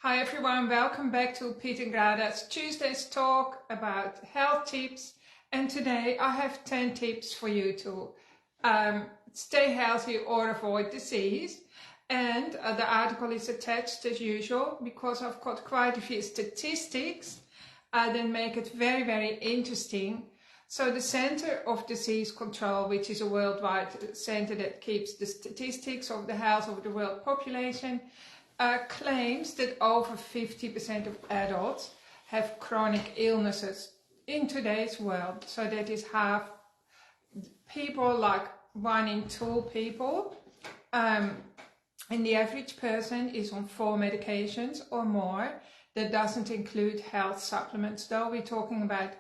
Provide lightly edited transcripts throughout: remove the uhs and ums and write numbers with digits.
Hi everyone, welcome back to Piet and Grada's Tuesday's talk about health tips. And today I have 10 tips for you to stay healthy or avoid disease. And the article is attached as usual because I've got quite a few statistics that make it very, very interesting. So the Center of Disease Control, which is a worldwide center that keeps the statistics of the health of the world population, claims that over 50% of adults have chronic illnesses in today's world. So that is half people, like 1 in 2 people. And the average person is on 4 medications or more. That doesn't include health supplements, though. We're talking about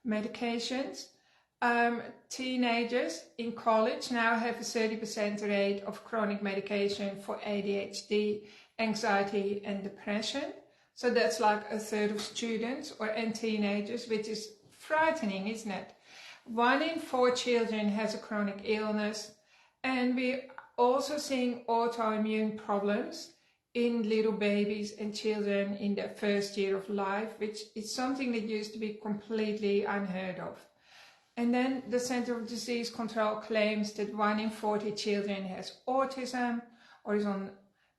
medications. Teenagers in college now have a 30% rate of chronic medication for ADHD, anxiety and depression. So that's like a third of students and teenagers, which is frightening, isn't it? 1 in 4 children has a chronic illness, and we're also seeing autoimmune problems in little babies and children in their first year of life, which is something that used to be completely unheard of. And then the Center of Disease Control claims that 1 in 40 children has autism or is on,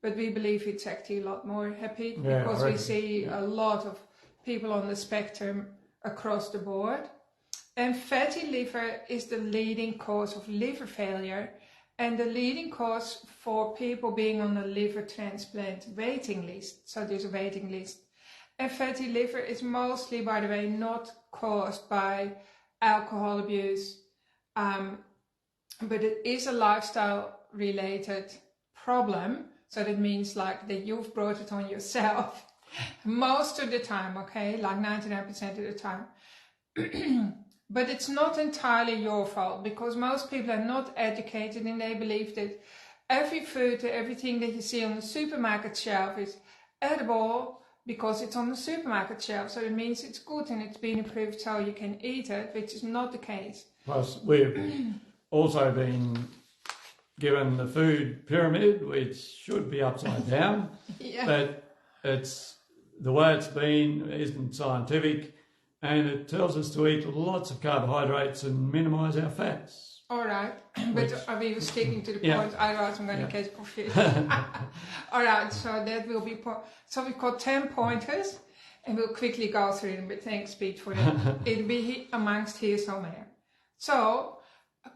but we believe it's actually a lot more happy because we see a lot of people on the spectrum across the board. And fatty liver is the leading cause of liver failure and the leading cause for people being on a liver transplant waiting list. So there's a waiting list. And fatty liver is mostly, by the way, not caused by alcohol abuse, but it is a lifestyle related problem. So that means like that you've brought it on yourself most of the time, okay, like 99% of the time. But it's not entirely your fault because most people are not educated and they believe that every food, everything that you see on the supermarket shelf is edible because it's on the supermarket shelf. So it means it's good and it's been approved so you can eat it, which is not the case. Plus, we've also been given the food pyramid, which should be upside down, but it's the way it's been isn't scientific, and it tells us to eat lots of carbohydrates and minimise our fats. All right, but are we sticking to the point? Otherwise, I'm going to get confused. All right, so that will be. So we've got 10 pointers, and we'll quickly go through them. But thanks, Pete, for that. It'll be amongst here somewhere. So,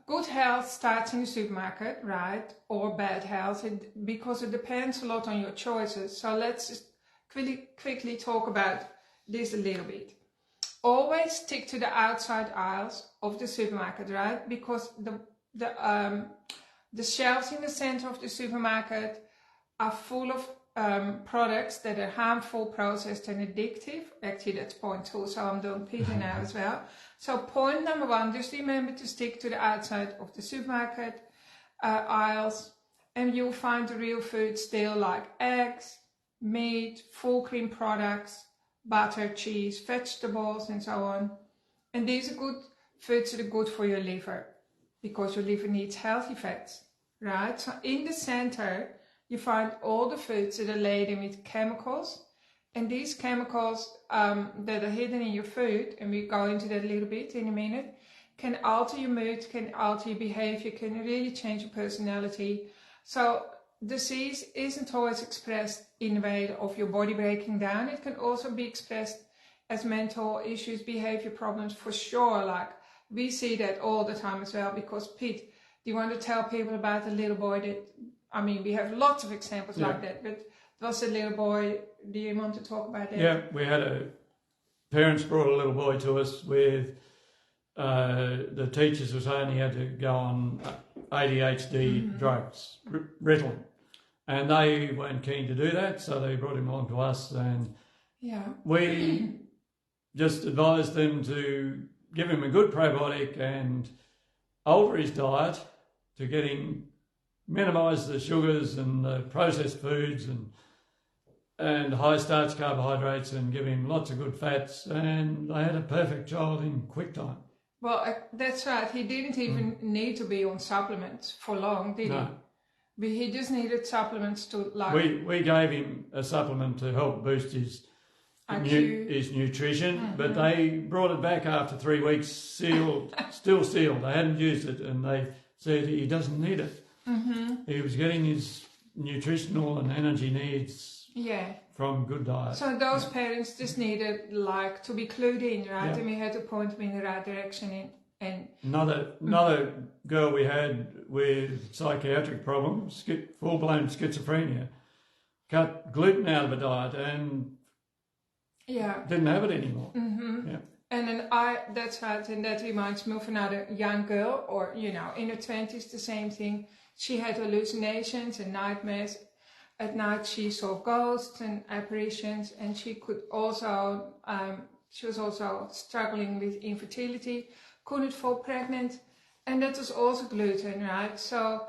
good health starts in the supermarket, right? Or bad health, because it depends a lot on your choices. So let's just quickly talk about this a little bit. Always stick to the outside aisles of the supermarket, right? Because the shelves in the center of the supermarket are full of products that are harmful, processed and addictive. Actually, that's point 2, so I'm doing Peter now as well. So point number 1, just remember to stick to the outside of the supermarket aisles, and you'll find the real food still, like eggs, meat, full cream products, butter, cheese, vegetables and so on. And these are good foods that are good for your liver because your liver needs healthy fats, right? So in the center you find all the foods that are laden with chemicals, and these chemicals that are hidden in your food, and we go into that a little bit in a minute, can alter your mood, can alter your behavior, can really change your personality. So disease isn't always expressed in the way of your body breaking down. It can also be expressed as mental issues, behavior problems, for sure. Like we see that all the time as well. Because Pete, do you want to tell people about the little boy that, I mean, we have lots of examples like that, but there was a little boy. Do you want to talk about that? Yeah, we had parents brought a little boy to us with the teachers were saying he had to go on ADHD drugs, Ritalin. And they weren't keen to do that, so they brought him on to us, and we just advised them to give him a good probiotic and alter his diet to get him, minimise the sugars and the processed foods and high starch carbohydrates, and give him lots of good fats, and they had a perfect child in quick time. Well, that's right. He didn't even need to be on supplements for long, did he? But he just needed supplements to like. We gave him a supplement to help boost his nutrition, but they brought it back after 3 weeks, sealed, still sealed. They hadn't used it, and they said he doesn't need it. He was getting his nutritional and energy needs from good diet. So those parents just needed like to be clued in, right? Yeah. And we had to point them in the right direction. And another girl we had with psychiatric problems, full-blown schizophrenia, cut gluten out of her diet and didn't have it anymore. Yeah. And then that's right, and that reminds me of another young girl, or in her 20s, the same thing. She had hallucinations and nightmares. At night she saw ghosts and apparitions, and she could also, she was also struggling with infertility, couldn't fall pregnant, and that was also gluten, right? So,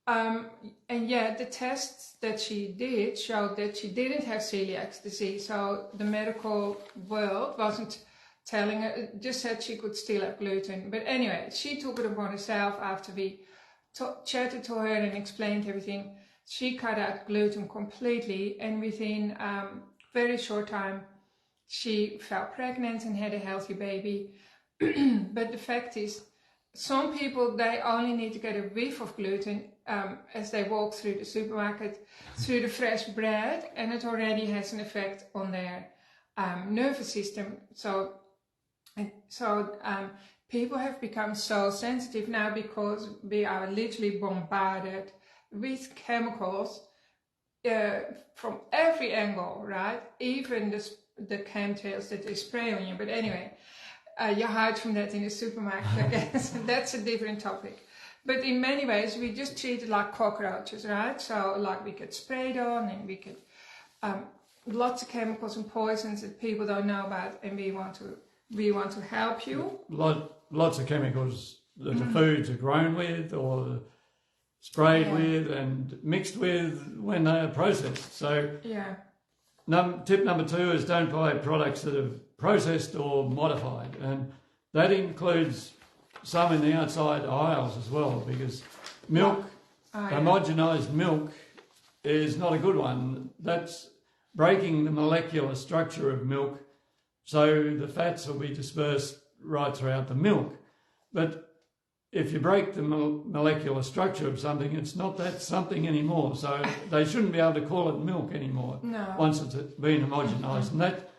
the tests that she did showed that she didn't have celiac disease, so the medical world wasn't telling her, just said she could still have gluten. But anyway, she took it upon herself after we chatted to her and explained everything. She cut out gluten completely, and within very short time, she fell pregnant and had a healthy baby. But the fact is, some people, they only need to get a whiff of gluten as they walk through the supermarket, through the fresh bread, and it already has an effect on their nervous system. So people have become so sensitive now because we are literally bombarded with chemicals from every angle, right? Even the chemtrails that they spray on you. But anyway, you hide from that in the supermarket, I guess. That's a different topic. But in many ways, we just treat it like cockroaches, right? So like we get sprayed on, and we get lots of chemicals and poisons that people don't know about, and we want to help you. Lots of chemicals that the foods are grown with or sprayed with and mixed with when they are processed. So tip number 2 is don't buy products that are processed or modified, and that includes some in the outside aisles as well, because milk, homogenised milk, is not a good one. That's breaking the molecular structure of milk, so the fats will be dispersed right throughout the milk. But if you break the molecular structure of something, it's not that something anymore. So they shouldn't be able to call it milk anymore once it's been homogenised. And that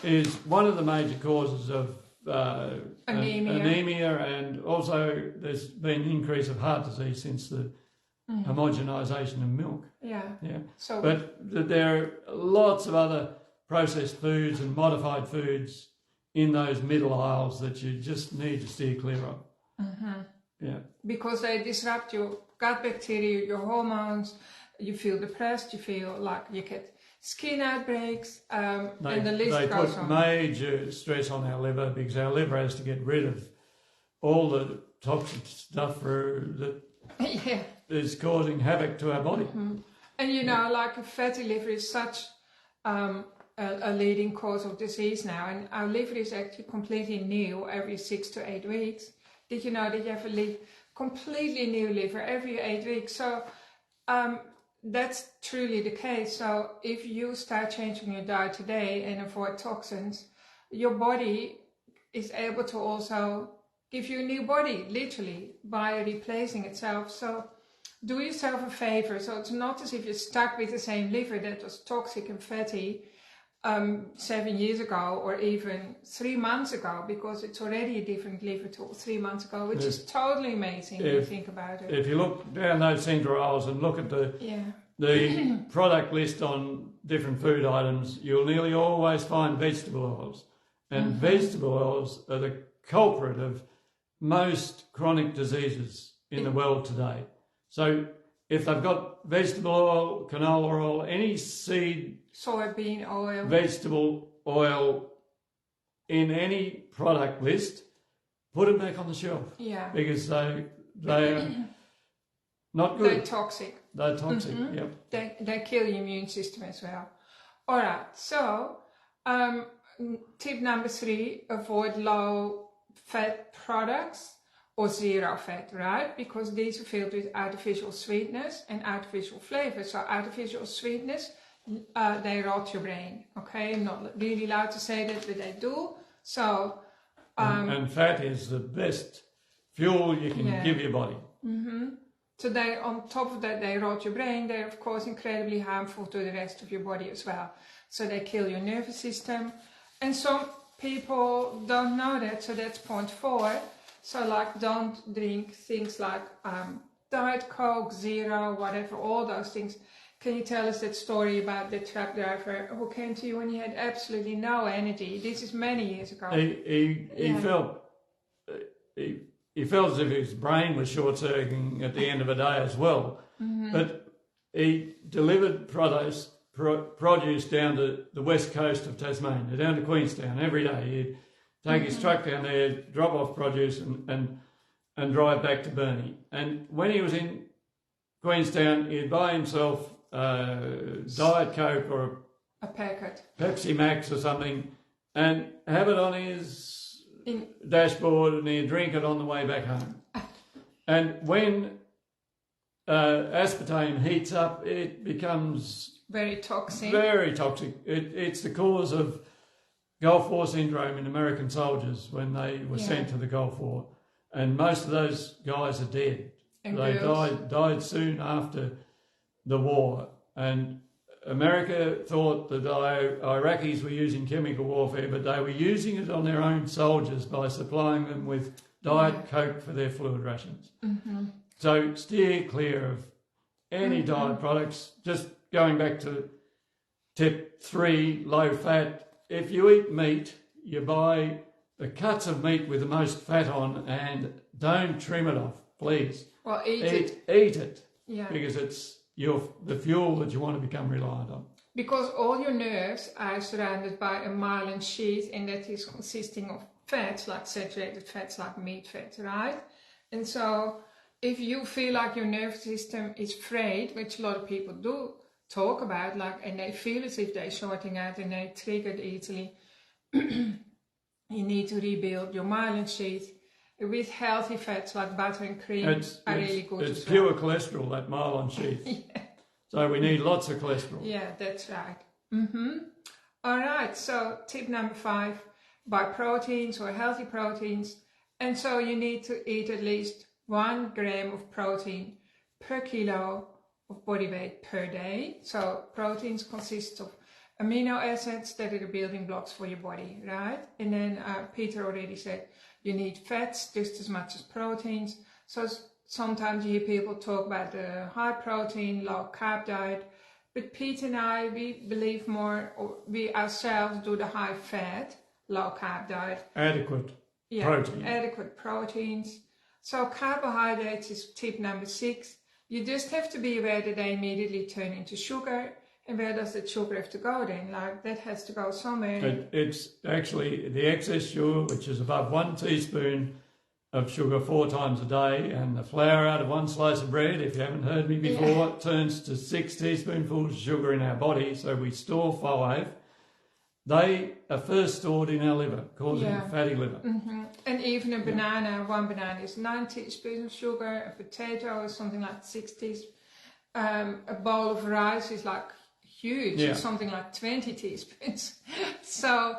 is one of the major causes of anemia, and also there's been an increase of heart disease since the homogenisation of milk. But there are lots of other processed foods and modified foods in those middle aisles that you just need to steer clear of. Because they disrupt your gut bacteria, your hormones, you feel depressed, you feel like you get skin outbreaks, and the list goes on. They put major stress on our liver, because our liver has to get rid of all the toxic stuff that is causing havoc to our body. And like a fatty liver is such a leading cause of disease now, and our liver is actually completely new every 6 to 8 weeks. Did you know that you have a completely new liver every 8 weeks? So that's truly the case. So if you start changing your diet today and avoid toxins, your body is able to also give you a new body, literally, by replacing itself. So do yourself a favor. So it's not as if you're stuck with the same liver that was toxic and fatty 7 years ago, or even 3 months ago, because it's already a different liver to 3 months ago, which is totally amazing when you think about it. If you look down those centre aisles and look at the product list on different food items, you'll nearly always find vegetable oils. And vegetable oils are the culprit of most chronic diseases in the world today. So if they've got vegetable oil, canola oil, any seed, soybean oil, vegetable oil in any product list, put them back on the shelf. Because they are not good. They're toxic. They're toxic, They kill your immune system as well. All right, so tip number 3, avoid low-fat products or zero fat, right? Because these are filled with artificial sweetness and artificial flavor. So artificial sweetness, they rot your brain, okay? I'm not really allowed to say that, but they do. So... and fat is the best fuel you can give your body. So they, on top of that, they rot your brain. They're, of course, incredibly harmful to the rest of your body as well. So they kill your nervous system. And some people don't know that, so that's point 4. So, like, don't drink things like Diet Coke, Zero, whatever, all those things. Can you tell us that story about the truck driver who came to you when he had absolutely no energy? This is many years ago. He felt as if his brain was short-circuiting at the end of a day as well. But he delivered produce down to the west coast of Tasmania, down to Queenstown every day. He'd take his truck down there, drop off produce and drive back to Burnie. And when he was in Queenstown, he'd buy himself Diet Coke or a packet, Pepsi Max or something, and have it on his dashboard, and he'd drink it on the way back home. And when aspartame heats up, it becomes very toxic. Very toxic. It's the cause of Gulf War syndrome in American soldiers when they were sent to the Gulf War, and most of those guys are dead. And they died soon after the war, and America thought that the Iraqis were using chemical warfare, but they were using it on their own soldiers by supplying them with Diet Coke for their fluid rations. So steer clear of any diet products. Just going back to tip 3, low fat. If you eat meat, you buy the cuts of meat with the most fat on, and don't trim it off, please. Well, eat it. Eat it. Yeah. Because it's the fuel that you want to become reliant on. Because all your nerves are surrounded by a myelin sheath, and that is consisting of fats, like saturated fats, like meat fats, right? And so if you feel like your nervous system is frayed, which a lot of people do talk about, and they feel as if they're shorting out and they're triggered easily, you need to rebuild your myelin sheath with healthy fats like butter and cream. Are really good. It's pure cholesterol, that myelin sheath. So we need lots of cholesterol. Yeah, that's right. All right, so tip number 5, buy proteins or healthy proteins. And so you need to eat at least 1 gram of protein per kilo of body weight per day. So proteins consist of amino acids that are the building blocks for your body, right? And then Peter already said you need fats just as much as proteins. So sometimes you hear people talk about the high protein, low carb diet, but Peter and I, we believe more, or we ourselves do the high fat, low carb diet. Adequate protein. Adequate proteins. So carbohydrates is tip number 6. You just have to be aware that they immediately turn into sugar. And where does the sugar have to go then? That has to go somewhere. It's actually the excess sugar, which is above 1 teaspoon of sugar 4 times a day, and the flour out of 1 slice of bread, if you haven't heard me before, turns to 6 teaspoonfuls of sugar in our body. So we store 5. They are first stored in our liver, causing fatty liver. And even a banana, 1 banana is 9 teaspoons of sugar, a potato is something like 6 teaspoons, a bowl of rice is like huge, it's something like 20 teaspoons. So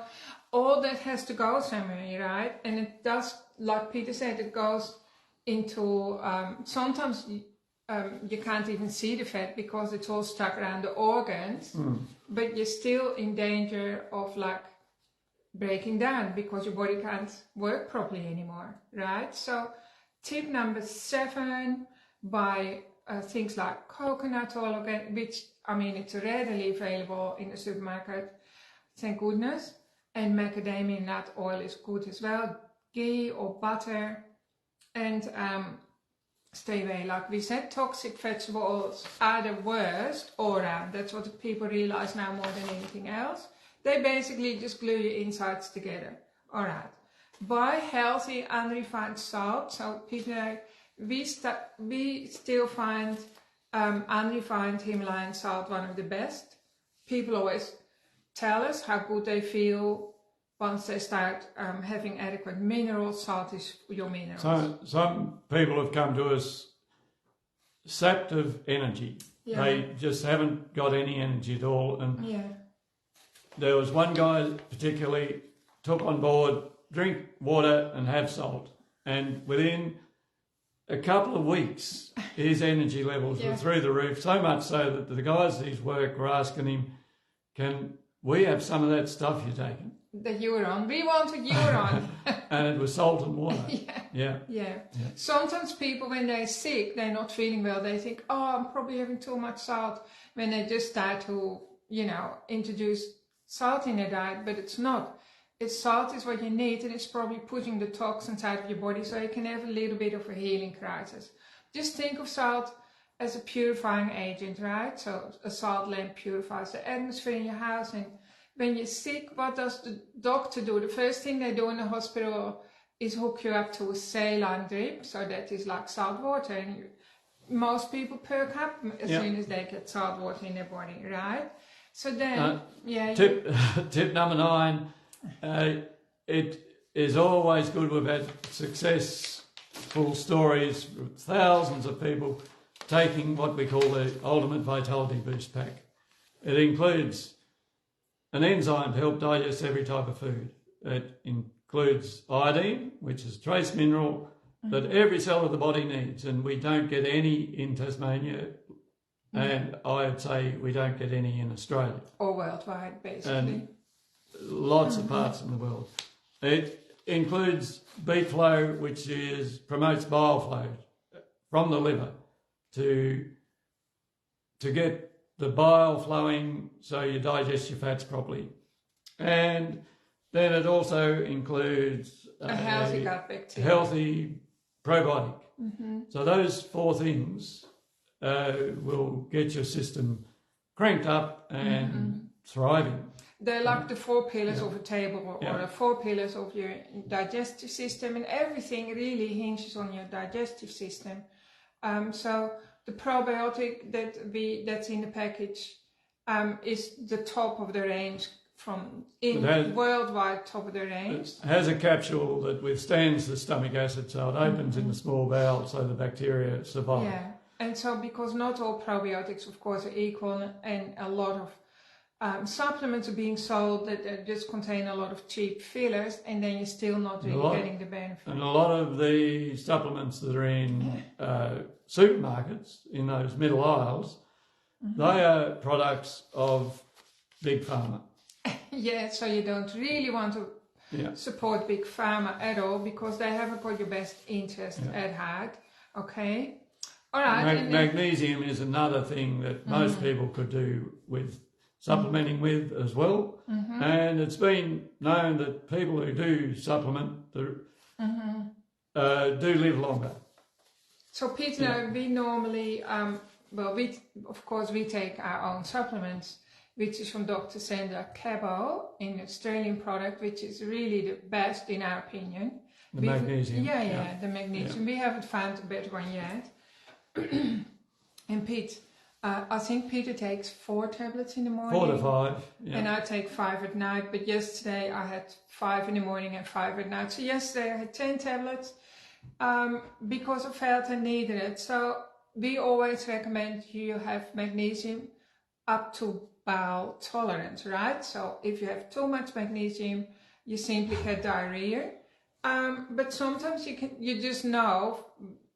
all that has to go somewhere, right? And it does, like Peter said, it goes into, sometimes you can't even see the fat because it's all stuck around the organs, but you're still in danger of breaking down because your body can't work properly anymore, right? So tip number 7, buy things like coconut oil, which, it's readily available in the supermarket, thank goodness. And macadamia nut oil is good as well, ghee or butter. And stay away, like we said, toxic vegetable oils are the worst all around. That's what people realize now more than anything else. They basically just glue your insides together. All right. Buy healthy unrefined salt. So people, we still find unrefined Himalayan salt one of the best. People always tell us how good they feel once they start having adequate minerals, salt is your minerals. So some people have come to us sapped of energy. Yeah. They just haven't got any energy at all. And Yeah. there was one guy particularly took on board, drink water and have salt. And within a couple of weeks, his energy levels were through the roof, so much so that the guys at his work were asking him, can we have some of that stuff you're taking? That you were on. We wanted you were on. And it was salt and water. Yeah. Sometimes people, when they're sick, they're not feeling well, they think, oh, I'm probably having too much salt, when they just start to, introduce salt in their diet, but it's not. Salt is what you need, and it's probably pushing the toxins out of your body, so you can have a little bit of a healing crisis. Just think of salt as a purifying agent, right? So a salt lamp purifies the atmosphere in your house, and when you're sick, what does the doctor do? The first thing they do in the hospital is hook you up to a saline drip, so that is like salt water, and most people perk up as soon as they get salt water in their body, right? So then, Tip number 9, it is always good. We've had successful stories with thousands of people taking what we call the Ultimate Vitality Boost Pack. It includes an enzyme to help digest every type of food. It includes iodine, which is a trace mineral that every cell of the body needs, and we don't get any in Tasmania, and I would say we don't get any in Australia. Or worldwide, basically. And lots of parts in the world. It includes beet flow, which promotes bile flow from the liver to get the bile flowing so you digest your fats properly. And then it also includes a healthy gut bacteria. Healthy probiotic. So those 4 things will get your system cranked up and thriving. They're like the 4 pillars of a table, or the 4 pillars of your digestive system, and everything really hinges on your digestive system. So the probiotic that's in the package is the top of the range, worldwide top of the range. It has a capsule that withstands the stomach acid, so it opens in the small bowel so the bacteria survive. Yeah, and so because not all probiotics, of course, are equal, and a lot of supplements are being sold that just contain a lot of cheap fillers, and then you're still not really getting the benefit. And a lot of the supplements that are in supermarkets, in those middle aisles, they are products of Big Pharma. So you don't really want to support Big Pharma at all, because they haven't got your best interest at heart. Okay? All right. Magnesium is another thing that most people could do with supplementing with as well, and it's been known that people who do supplement do live longer. So Peter, we normally, we take our own supplements, which is from Dr. Sandra Cabot, an Australian product, which is really the best in our opinion. The magnesium. The magnesium. We haven't found a better one yet. And Pete, I think Peter takes 4 tablets in the morning. 4 to 5, and I take 5 at night. But yesterday I had 5 in the morning and 5 at night. So yesterday I had 10 tablets because I felt I needed it. So we always recommend you have magnesium up to bowel tolerance, right? So if you have too much magnesium, you simply get diarrhea. But sometimes you just know,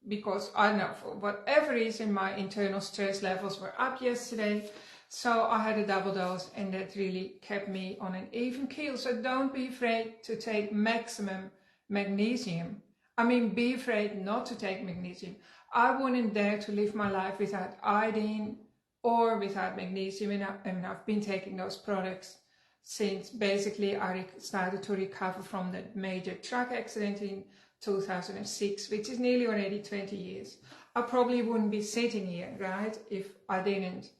because I know for whatever reason my internal stress levels were up yesterday, so I had a double dose, and that really kept me on an even keel. So don't be afraid to take maximum magnesium. I mean, be afraid not to take magnesium. I wouldn't dare to live my life without iodine or without magnesium, and I've been taking those products since basically I started to recover from that major truck accident in 2006, which is nearly already 20 years. I probably wouldn't be sitting here, right, if I didn't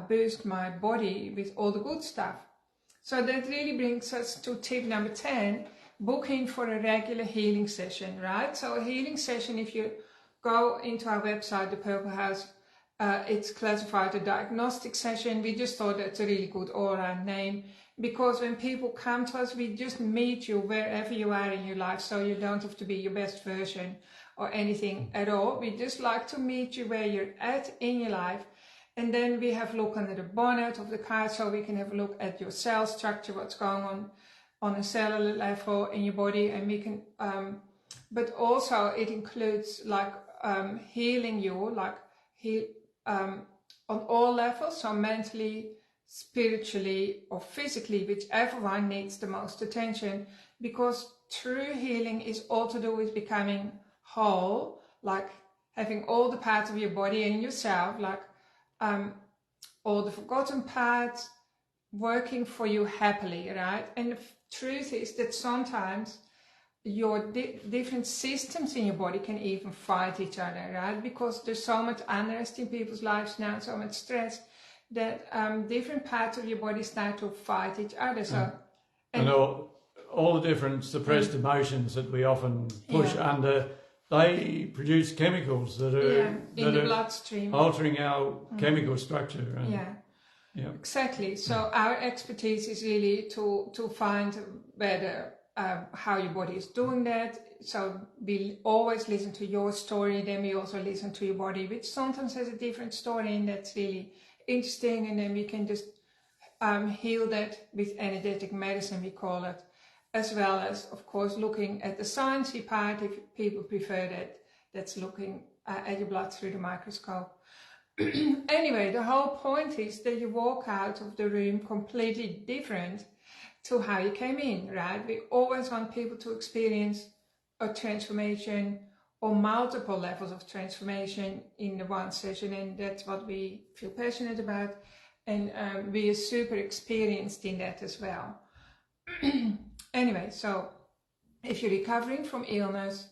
boost my body with all the good stuff. So that really brings us to tip number 10, booking for a regular healing session, right? So a healing session, if you go into our website, the Purple House, It's classified a diagnostic session. We just thought that's a really good all-round name, because when people come to us, we just meet you wherever you are in your life, so you don't have to be your best version or anything at all. We just like to meet you where you're at in your life. And then we have a look under the bonnet of the car, so we can have a look at your cell structure, what's going on a cellular level in your body. And we can, but also it includes like healing you, like on all levels, so mentally, spiritually or physically, whichever one needs the most attention, because true healing is all to do with becoming whole, like having all the parts of your body and yourself, like all the forgotten parts working for you happily, right? And the truth is that sometimes your different systems in your body can even fight each other, right? Because there's so much unrest in people's lives now, so much stress, that different parts of your body start to fight each other. So, and all the different suppressed emotions that we often push under, they produce chemicals that are in the bloodstream, altering our chemical structure. And, exactly. So our expertise is really to find whether how your body is doing that. So we always listen to your story, then we also listen to your body, which sometimes has a different story, and that's really interesting. And then we can just heal that with energetic medicine, we call it, as well as, of course, looking at the sciencey part, if people prefer that. That's looking at your blood through the microscope. Anyway, the whole point is that you walk out of the room completely different to how you came in, right? We always want people to experience a transformation or multiple levels of transformation in the one session, and that's what we feel passionate about, and we are super experienced in that as well. Anyway, so if you're recovering from illness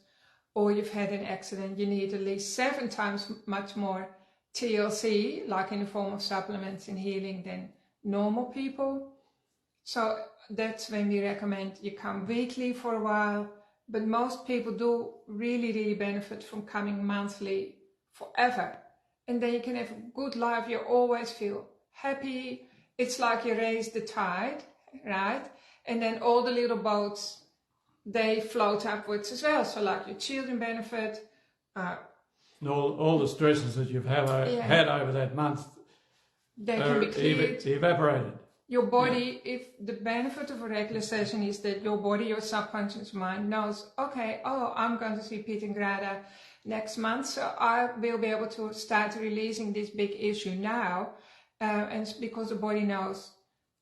or you've had an accident, you need at least 7 times much more TLC, like in the form of supplements and healing, than normal people. So that's when we recommend you come weekly for a while, but most people do really benefit from coming monthly forever. And then you can have a good life, you always feel happy. It's like you raise the tide, right? And then all the little boats, they float upwards as well. So like your children benefit. all the stresses that you've had over that month, they can be cleared. Evaporated. Your body, if the benefit of a regular session is that your body, your subconscious mind knows, okay, I'm going to see Pete and Grada next month, so I will be able to start releasing this big issue now. And because the body knows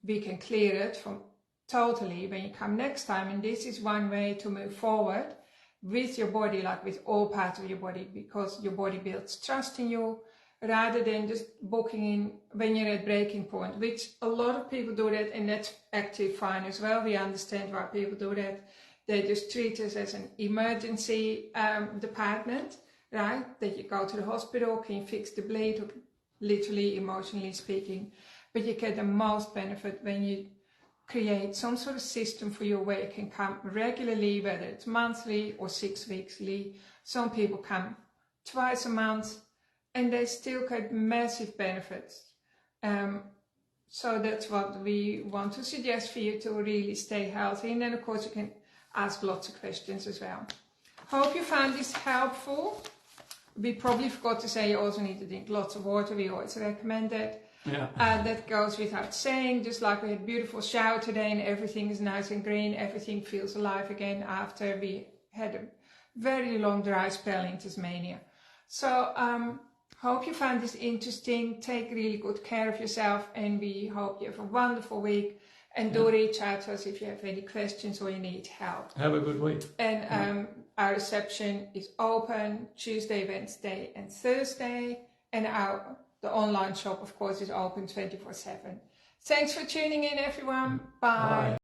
we can clear it from totally when you come next time. And this is one way to move forward with your body, like with all parts of your body, because your body builds trust in you, rather than just booking in when you're at breaking point, which a lot of people do that, and that's actually fine as well. We understand why people do that. They just treat us as an emergency department, right? That you go to the hospital, can you fix the bleed, or literally, emotionally speaking. But you get the most benefit when you create some sort of system for you where you can come regularly, whether it's monthly or 6 weekly. Some people come twice a month, and they still get massive benefits. So that's what we want to suggest for you to really stay healthy. And then, of course, you can ask lots of questions as well. Hope you found this helpful. We probably forgot to say you also need to drink lots of water. We always recommend that. Yeah. That goes without saying. Just like we had a beautiful shower today and everything is nice and green, everything feels alive again after we had a very long dry spell in Tasmania. So hope you found this interesting. Take really good care of yourself, and we hope you have a wonderful week. And do reach out to us if you have any questions or you need help. Have a good week. And our reception is open Tuesday, Wednesday and Thursday. And the online shop, of course, is open 24/7. Thanks for tuning in, everyone. Bye.